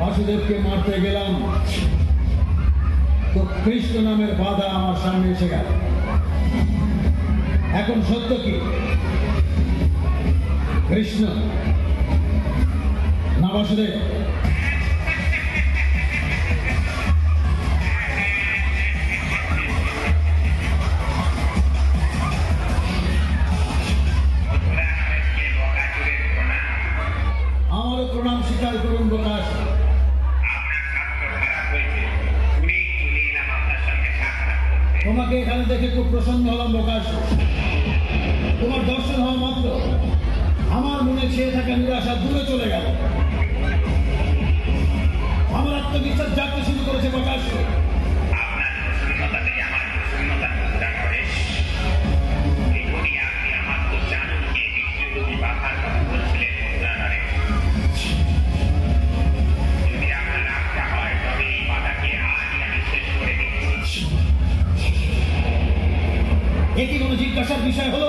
বাসুদেবকে মারতে গেলাম তো কৃষ্ণ নামের বাধা আমার সামনে এসে গেল। এখন সত্য কি? কৃষ্ণ না বাসুদেব? আমারও প্রণাম স্বীকার করুন প্রকাশ। তোমাকে এখানে দেখে খুব প্রসন্ন হলাম প্রকাশ। তোমার দর্শন হওয়া মাত্র আমার মনে ছেয়ে থাকা নিরাশা দূরে চলে গেল। আমার আত্মবিশ্বাস জাগতে শুরু করেছে প্রকাশ। একই কোনো জিজ্ঞাসার বিষয় হলো